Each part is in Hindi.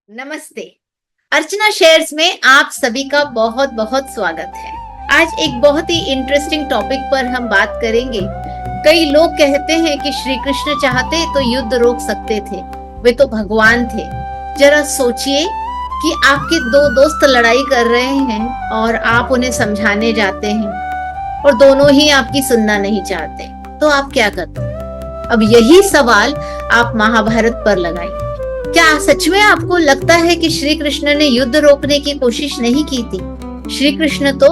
नमस्ते। अर्चना शेयर्स में आप सभी का बहुत बहुत स्वागत है। आज एक बहुत ही इंटरेस्टिंग टॉपिक पर हम बात करेंगे। कई लोग कहते हैं कि श्री कृष्ण चाहते तो युद्ध रोक सकते थे, वे तो भगवान थे। जरा सोचिए कि आपके दो दोस्त लड़ाई कर रहे हैं और आप उन्हें समझाने जाते हैं और दोनों ही आपकी सुनना नहीं चाहते, तो आप क्या करते? अब यही सवाल आप महाभारत पर लगाइए। क्या सच में आपको लगता है कि श्री कृष्ण ने युद्ध रोकने की कोशिश नहीं की थी? श्री कृष्ण तो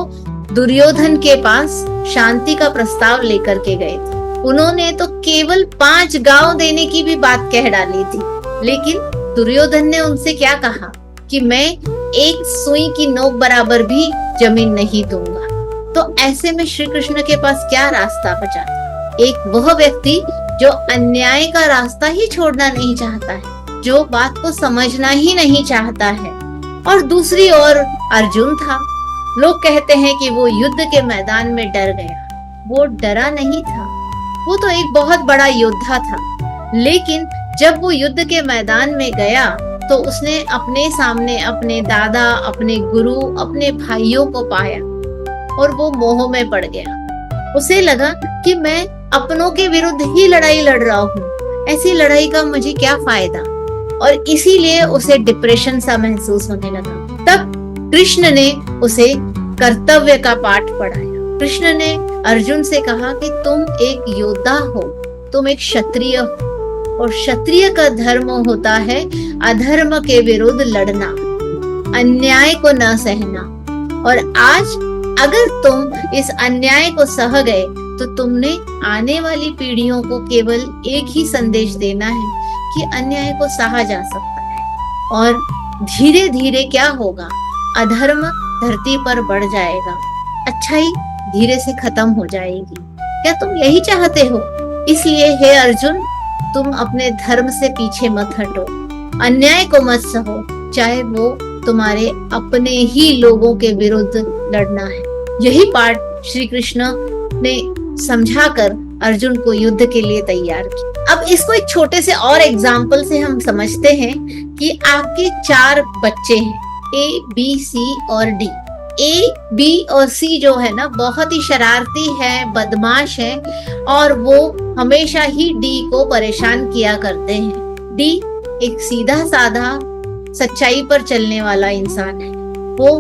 दुर्योधन के पास शांति का प्रस्ताव लेकर के गए थे। उन्होंने तो केवल 5 गांव देने की भी बात कह डाली थी, लेकिन दुर्योधन ने उनसे क्या कहा कि मैं एक सुई की नोक बराबर भी जमीन नहीं दूंगा। तो ऐसे में श्री कृष्ण के पास क्या रास्ता बचा था? एक वह व्यक्ति जो अन्याय का रास्ता ही छोड़ना नहीं चाहता है, जो बात को समझना ही नहीं चाहता है, और दूसरी ओर अर्जुन था। लोग कहते हैं कि वो युद्ध के मैदान में डर गया। वो डरा नहीं था, वो तो एक बहुत बड़ा योद्धा था। लेकिन जब वो युद्ध के मैदान में गया तो उसने अपने सामने अपने दादा, अपने गुरु, अपने भाइयों को पाया और वो मोह में पड़ गया। उसे लगा कि मैं अपनों के विरुद्ध ही लड़ाई लड़ रहा हूँ, ऐसी लड़ाई का मुझे क्या फायदा, और इसीलिए उसे डिप्रेशन सा महसूस होने लगा। तब कृष्ण ने उसे कर्तव्य का पाठ पढ़ाया। कृष्ण ने अर्जुन से कहा कि तुम एक योद्धा हो, तुम एक क्षत्रिय हो, और क्षत्रिय का धर्म होता है अधर्म के विरुद्ध लड़ना, अन्याय को न सहना। और आज अगर तुम इस अन्याय को सह गए तो तुमने आने वाली पीढ़ियों को केवल एक ही संदेश देना है कि अन्याय को सहा जा सकता है, और धीरे धीरे क्या होगा, अधर्म धरती पर बढ़ जाएगा, अच्छाई धीरे से खत्म हो जाएगी। क्या तुम यही चाहते हो? इसलिए हे अर्जुन, तुम अपने धर्म से पीछे मत हटो, अन्याय को मत सहो, चाहे वो तुम्हारे अपने ही लोगों के विरुद्ध लड़ना है। यही पाठ श्री कृष्ण ने समझाकर अर्जुन को युद्ध के लिए तैयार किया। अब इसको एक छोटे से और एग्जाम्पल से हम समझते हैं कि आपके 4 बच्चे हैं, A, B, C और D। A, B और C जो है ना, बहुत ही शरारती है, बदमाश है, और वो हमेशा ही D को परेशान किया करते हैं। D एक सीधा साधा सच्चाई पर चलने वाला इंसान है, वो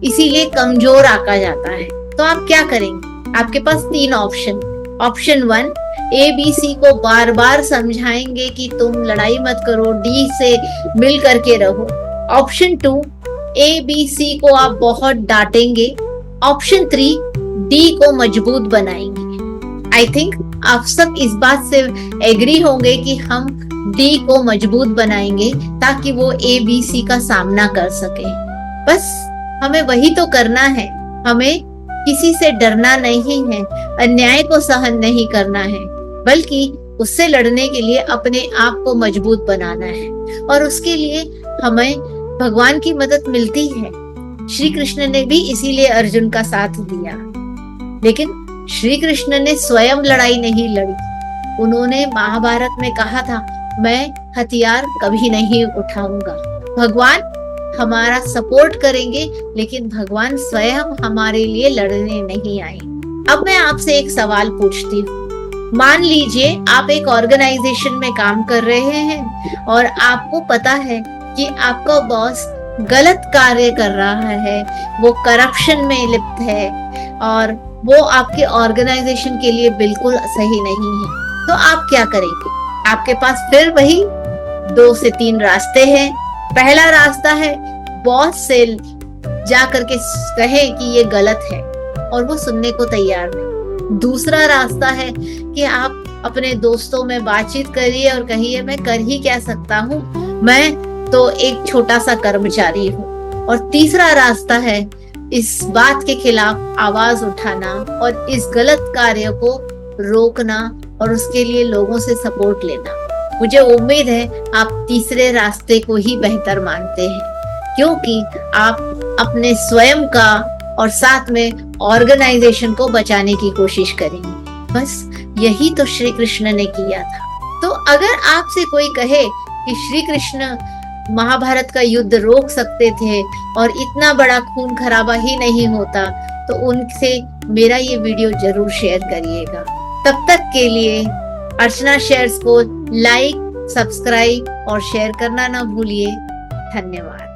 इसीलिए कमजोर आका जाता है। तो आप क्या करेंगे? आपके पास 3 option. Option 1, A, B, C को बार बार समझाएंगे कि तुम लड़ाई मत करो, D से मिल करके रहो। ऑप्शन 2, A, B, C को आप बहुत डांटेंगे। ऑप्शन 3, D को मजबूत बनाएंगे। आई थिंक आप सब इस बात से एग्री होंगे कि हम D को मजबूत बनाएंगे ताकि वो A, B, C का सामना कर सके। बस हमें वही तो करना है। हमें किसी से डरना नहीं है, अन्याय को सहन नहीं करना है, बल्कि उससे लड़ने के लिए अपने आप को मजबूत बनाना है, और उसके लिए हमें भगवान की मदद मिलती है। श्री कृष्ण ने भी इसीलिए अर्जुन का साथ दिया। लेकिन श्री कृष्ण ने स्वयं लड़ाई नहीं लड़ी। उन्होंने महाभारत में कहा था, मैं हथियार कभी नहीं उठाऊंगा। भगवान हमारा सपोर्ट करेंगे, लेकिन भगवान स्वयं हमारे लिए लड़ने नहीं आए। अब मैं आपसे एक सवाल पूछती हूँ। मान लीजिए आप एक ऑर्गेनाइजेशन में काम कर रहे हैं और आपको पता है कि आपका बॉस गलत कार्य कर रहा है, वो करप्शन में लिप्त है, और वो आपके ऑर्गेनाइजेशन के लिए बिल्कुल सही नहीं है। तो आप क्या करेंगे? आपके पास फिर वही 2 से 3 रास्ते हैं। पहला रास्ता है बॉस से जा करके कहे कि ये गलत है, और वो सुनने को तैयार नहीं। दूसरा रास्ता है कि आप अपने दोस्तों में बातचीत करिए और कहिए, मैं कर ही क्या सकता हूँ, मैं तो एक छोटा सा कर्मचारी हूँ। और तीसरा रास्ता है इस बात के खिलाफ आवाज उठाना और इस गलत कार्य को रोकना, और उसके लिए लोगों से सपोर्ट लेना। मुझे उम्मीद है आप तीसरे रास्ते को ही बेहतर मानते हैं, क्योंकि आप अपने स्वयं का और साथ में ऑर्गेनाइजेशन को बचाने की कोशिश करेंगे। बस यही तो श्री कृष्ण ने किया था। तो अगर आपसे कोई कहे कि श्री कृष्ण महाभारत का युद्ध रोक सकते थे और इतना बड़ा खून खराबा ही नहीं होता, तो उनसे मेरा ये वीडियो जरूर शेयर करिएगा। तब तक के लिए अर्चना शेयर्स को लाइक, सब्सक्राइब और शेयर करना ना भूलिए। धन्यवाद।